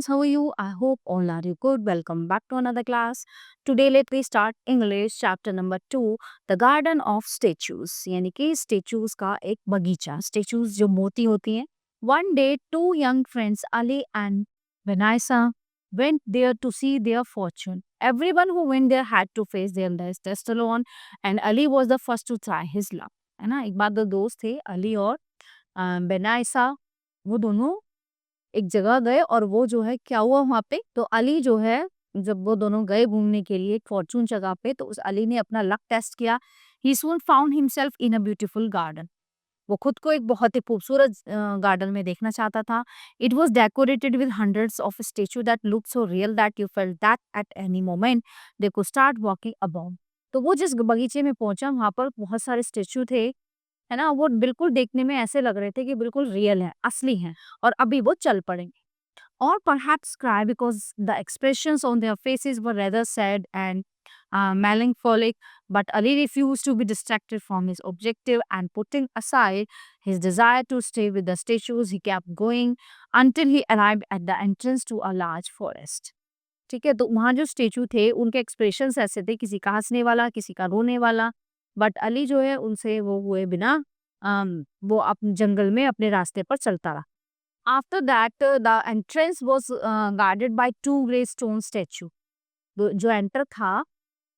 students, how are you? I hope all are you good. Welcome back to another class. Today let me start English chapter number 2, The Garden of Statues. यानी कि statues का एक बगीचा. Statues जो मोती होती हैं. One day, two young friends, Ali and Vanessa, went there to see their fortune. Everyone who went there had to face their test alone, and Ali was the first to try his luck. है ना, एक बार दो दोस्त थे, अली और बेनाइसा, वो दोनों एक जगह गए और वो जो है क्या हुआ वहाँ पे, तो अली जो है जब वो दोनों गए घूमने के लिए फॉर्चून जगह पे, तो उस अली ने अपना लक टेस्ट किया. He soon found himself in a beautiful garden. वो खुद को एक बहुत ही खूबसूरत गार्डन में देखना चाहता था. It was decorated with hundreds of statue that look so real that you felt that at any moment they could start walking about. तो वो जिस बगीचे में पहुंचा वहां पर बहुत सारे स्टेचू थे, है ना, वो बिल्कुल देखने में ऐसे लग रहे थे कि बिल्कुल रियल है, असली हैं, और अभी वो चल पड़ेंगे. Or perhaps cry because the expressions on their faces were rather sad and melancholic. But Ali refused to be distracted from his objective, and putting aside his desire to stay with the statues, he kept going until he arrived at the entrance to a large forest. ठीक है, तो वहाँ जो statue थे उनके expressions ऐसे थे, किसी का हंसने वाला, किसी का रोने वाला. बट अली जो है उनसे वो हुए बिना वो अपने जंगल में अपने रास्ते पर चलता रहा. After that, the entrance was guarded by two grey stone statue. जो एंटर था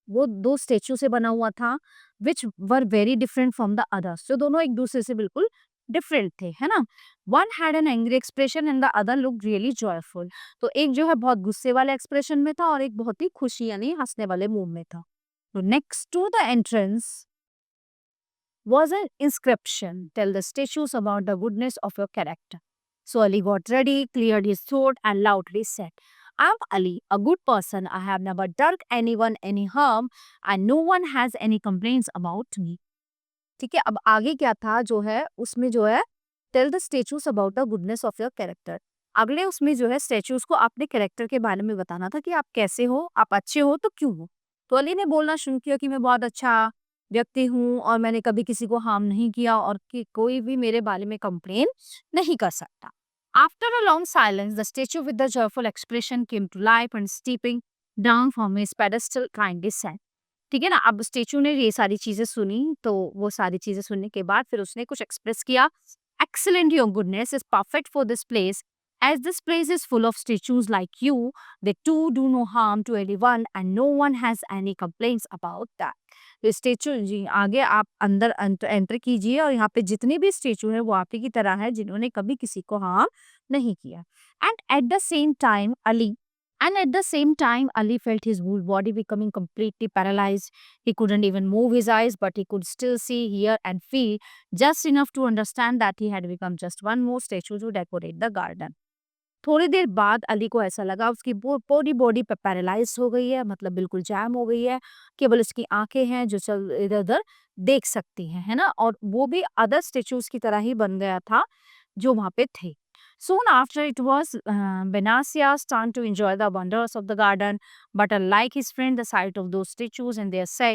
वो दो स्टेचू से बना हुआ था, which were very different from the others. जो दोनों एक दूसरे से बिल्कुल डिफरेंट थे, है ना. One had an angry expression and the other look really joyful. तो एक जो है बहुत गुस्से वाले एक्सप्रेशन में था और एक बहुत ही खुशी यानी हंसने वाले मुंह में था. तो next to the entrance was an inscription. Tell the statues about the goodness of your character. So Ali got ready, cleared his throat, and loudly said, I'm Ali, a good person. I have never done anyone any harm, and no one has any complaints about me. ठीक है, अब आगे क्या था जो है उसमें जो है tell the statues about the goodness of your character. अगले उसमें जो है स्टेचूज को अपने कैरेक्टर के बारे में बताना था कि आप कैसे हो, आप अच्छे हो तो क्यों हो. तो अली ने बोलना शुरू किया कि मैं बहुत अच्छा व्यक्ति हूँ और मैंने कभी किसी को हार्म नहीं किया और कि कोई भी मेरे बारे में कंप्लेन नहीं कर सकता. After a long silence the statue with the joyful expression came to life and stepping down from his pedestal kindly said. ठीक है ना, अब स्टेचू ने ये सारी चीजें सुनी, तो वो सारी चीजें सुनने के बाद फिर उसने कुछ एक्सप्रेस किया. Excellent, your goodness is perfect for this place. As this place is full of statues like you, they too do no harm to anyone and no one has any complaints about that. तो statue जी आगे आप अंदर enter कीजिए और यहाँ पे जितने भी स्टेचू हैं वो आप ही की तरह है जिन्होंने कभी किसी को हार्म नहीं किया. And at the same time Ali And at the same time, Ali felt his whole body becoming completely paralyzed. He couldn't even move his eyes, but he could still see, hear, and feel just enough to understand that he had become just one more statue to decorate the garden. थोड़ी देर बाद अली को ऐसा लगा उसकी पूरी body पे paralyse हो गई है, मतलब बिल्कुल जैम हो गई है. केवल उसकी आंखें हैं जो चल इधर उधर देख सकती हैं, है ना, और वो भी अदर स्टेचूज की तरह ही बन गया था जो वहां पे थे. Soon after, it was Benasia's turn to enjoy the wonders of the garden. But unlike his friend, the sight of those statues and their say,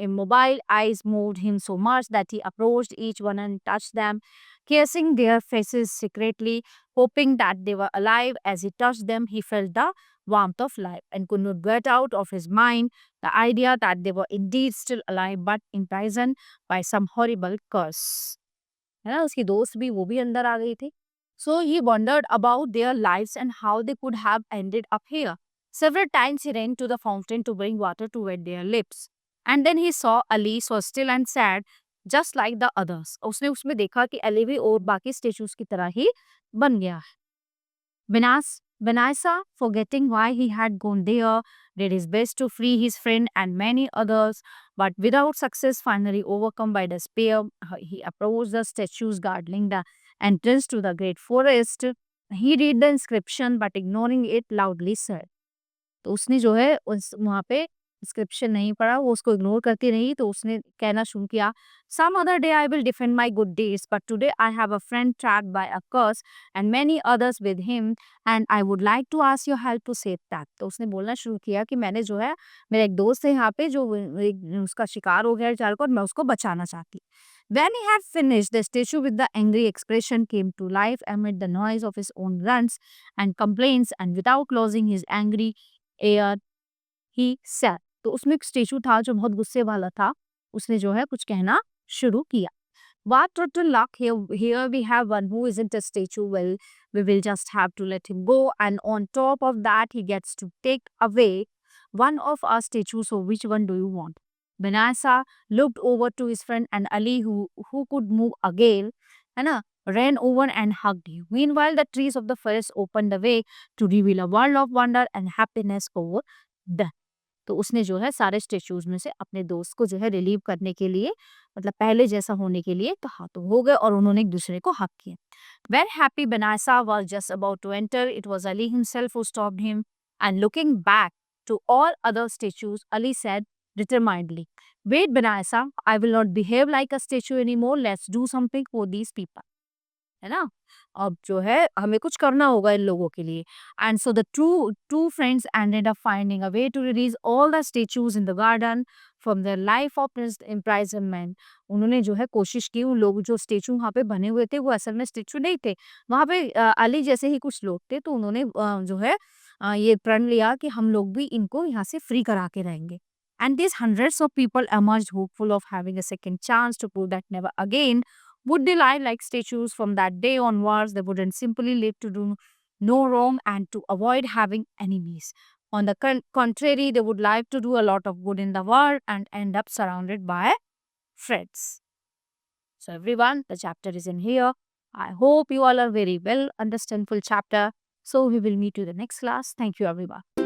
immobile eyes moved him so much that he approached each one and touched them, kissing their faces secretly, hoping that they were alive. As he touched them, he felt the warmth of life and could not get out of his mind the idea that they were indeed still alive but imprisoned by some horrible curse. है ना, उसकी दोस्त भी वो भी अंदर आ गई थी. So he wondered about their lives and how they could have ended up here. Several times he ran to the fountain to bring water to wet their lips. And then he saw Ali was still and sad, just like the others. उसने उसमें देखा कि अली भी और बाकी statues की तरह ही बन गया है. Vanessa, forgetting why he had gone there, did his best to free his friend and many others, but without success, finally overcome by despair, he approached the statues guarding the entrance to the great forest. He read the inscription, but ignoring it, loudly said. तो उसने जो है उस वहाँ पे description नहीं पढ़ा, वो उसको इग्नोर करती रही, तो उसने कहना शुरू किया, some other day I will defend my good days but today I have a friend trapped by a curse and many others with him and I would like to ask your help to save that. तो उसने बोलना शुरू किया कि मैंने जो है मेरा एक दोस्त है यहाँ पे जो उसका शिकार हो गया बेचारे को और मैं उसको बचाना चाहती. When he had finished, the statue with the angry expression came to life amid the noise of his own grunts and complaints, and without closing his angry air, he said. तो उसमें एक स्टेचू था जो बहुत गुस्से वाला था. उसने जो है कुछ कहना शुरू किया. What total luck here we have one who isn't a statue. Well, we will just have to let him go. And on top of that, he gets to take away one of our statues. So which one do you want? Benasa looked over to his friend and Ali, who could move again, and ran over and hugged him. Meanwhile, the trees of the forest opened the way to reveal a world of wonder and happiness over the. तो उसने जो है सारे statues में से अपने दोस्त को जो है रिलीव करने के लिए, मतलब पहले जैसा होने के लिए कहा, तो हो गए और उन्होंने एक दूसरे को हक किया. When happy Benasa was just about to enter, it was Ali himself who stopped him, and looking back to all other statues, Ali said determinedly, "Wait, Benasa, I will not behave like a statue anymore. Let's do something for these people." है ना? अब जो है हमें कुछ करना होगा इन लोगों के लिए. And so the two friends ended up finding a way to release all the statues in the garden from their life of imprisonment. उन्होंने जो है कोशिश की, उन लोग जो स्टेचू वहाँ पे बने हुए थे वो असल में स्टेचू नहीं थे. वहाँ पे अली जैसे ही कुछ लोग थे, तो उन्होंने जो है ये प्रण लिया कि हम लोग भी इनको यहाँ से फ्री करा के रहेंगे. And these hundreds of people emerged hopeful of having a second chance to prove that never again would they lie like statues. From that day onwards, they wouldn't simply live to do no wrong and to avoid having enemies. On the contrary, they would like to do a lot of good in the world and end up surrounded by friends. So everyone, the chapter is in here. I hope you all are very well understand full chapter. So we will meet you the next class. Thank you everyone.